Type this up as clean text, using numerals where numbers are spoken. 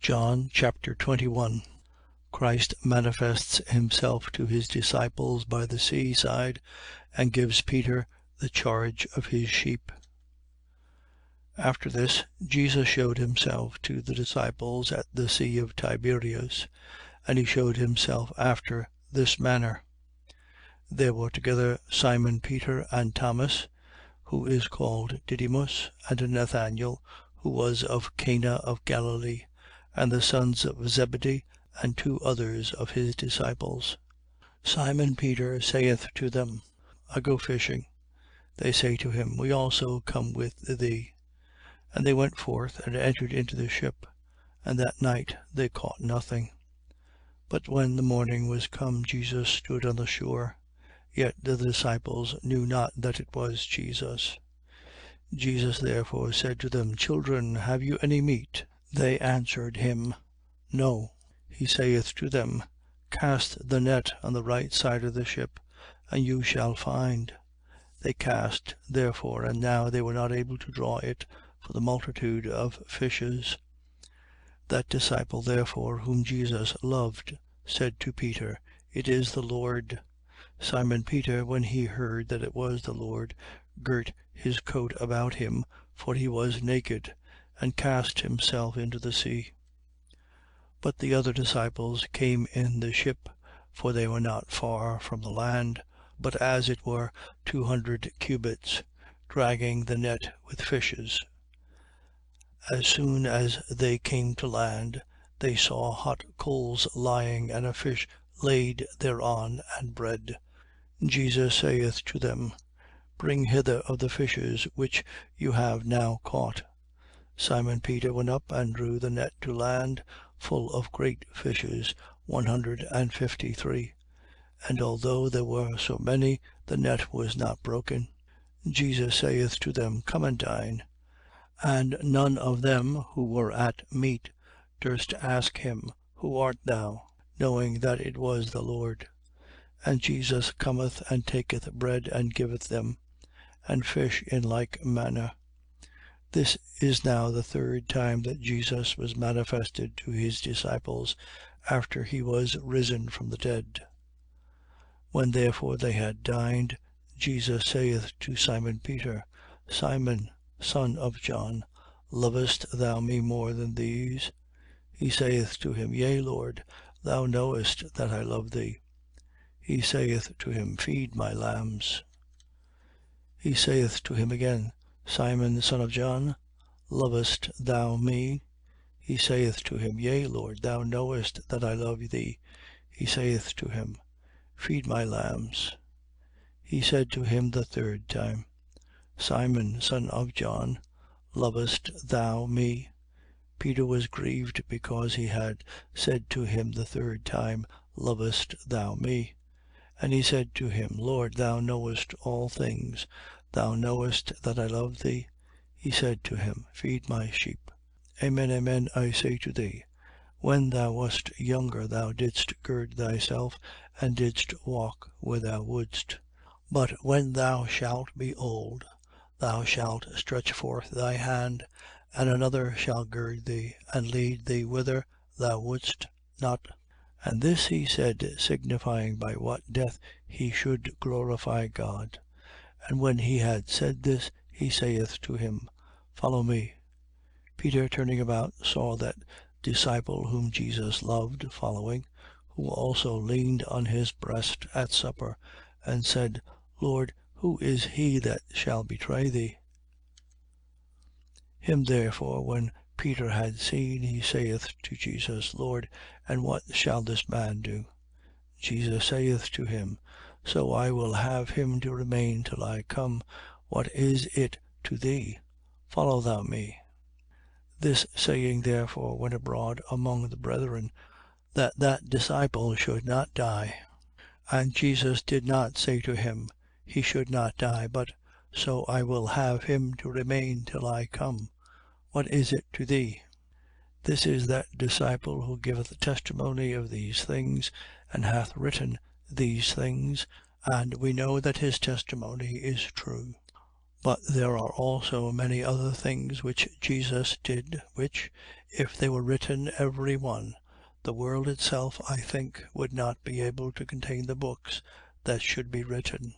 John chapter 21. Christ manifests himself to his disciples by the seaside and gives Peter the charge of his sheep. After this, Jesus showed himself to the disciples at the sea of Tiberias, and he showed himself after this manner. There were together Simon Peter and Thomas, who is called Didymus, and Nathanael, who was of Cana of Galilee, and the sons of Zebedee, and 2 others of his disciples. Simon Peter saith to them, I go fishing. They say to him, we also come with thee. And they went forth and entered into the ship, and that night they caught nothing. But when the morning was come, Jesus stood on the shore. Yet the disciples knew not that it was Jesus. Jesus therefore said to them, Children, have you any meat? They answered him, No. He saith to them, Cast the net on the right side of the ship, and you shall find. They cast therefore, and now they were not able to draw it for the multitude of fishes. That disciple therefore whom Jesus loved said to Peter, It is the Lord. Simon Peter, when he heard that it was the Lord, girt his coat about him, for he was naked, and cast himself into the sea. But the other disciples came in the ship, for they were not far from the land, but as it were 200 cubits, dragging the net with fishes. As soon as they came to land, they saw hot coals lying, and a fish laid thereon, and bread. Jesus saith to them, Bring hither of the fishes which you have now caught. Simon Peter went up and drew the net to land, full of great fishes, 153. And although there were so many, the net was not broken. Jesus saith to them, Come and dine. And none of them who were at meat durst ask him, Who art thou? Knowing that it was the Lord. And Jesus cometh and taketh bread and giveth them, and fish in like manner. This is now the 3rd time that Jesus was manifested to his disciples, after he was risen from the dead. When therefore they had dined, Jesus saith to Simon Peter, Simon, son of John, lovest thou me more than these? He saith to him, Yea, Lord, thou knowest that I love thee. He saith to him, Feed my lambs. He saith to him again, Simon, son of John, lovest thou me? He saith to him, Yea, Lord, thou knowest that I love thee. He saith to him, Feed my lambs. He said to him the 3rd time, Simon, son of John, lovest thou me? Peter was grieved because he had said to him the 3rd time, Lovest thou me? And he said to him, Lord, thou knowest all things. Thou knowest that I love thee. He said to him, Feed my sheep. Amen, amen, I say to thee, when thou wast younger, thou didst gird thyself, and didst walk where thou wouldst. But when thou shalt be old, thou shalt stretch forth thy hand, and another shall gird thee, and lead thee whither thou wouldst not. And this he said, signifying by what death he should glorify God. And when he had said this, he saith to him, Follow me. Peter, turning about, saw that disciple whom Jesus loved following, who also leaned on his breast at supper, and said, Lord, who is he that shall betray thee? Him therefore, when Peter had seen, he saith to Jesus, Lord, and what shall this man do? Jesus saith to him, So I will have him to remain till I come. What is it to thee? Follow thou me. This saying therefore went abroad among the brethren, that disciple should not die. And Jesus did not say to him, He should not die, but, So I will have him to remain till I come. What is it to thee? This is that disciple who giveth testimony of these things, and hath written these things, and we know that his testimony is true. But there are also many other things which Jesus did, which, if they were written every one, the world itself, I think, would not be able to contain the books that should be written.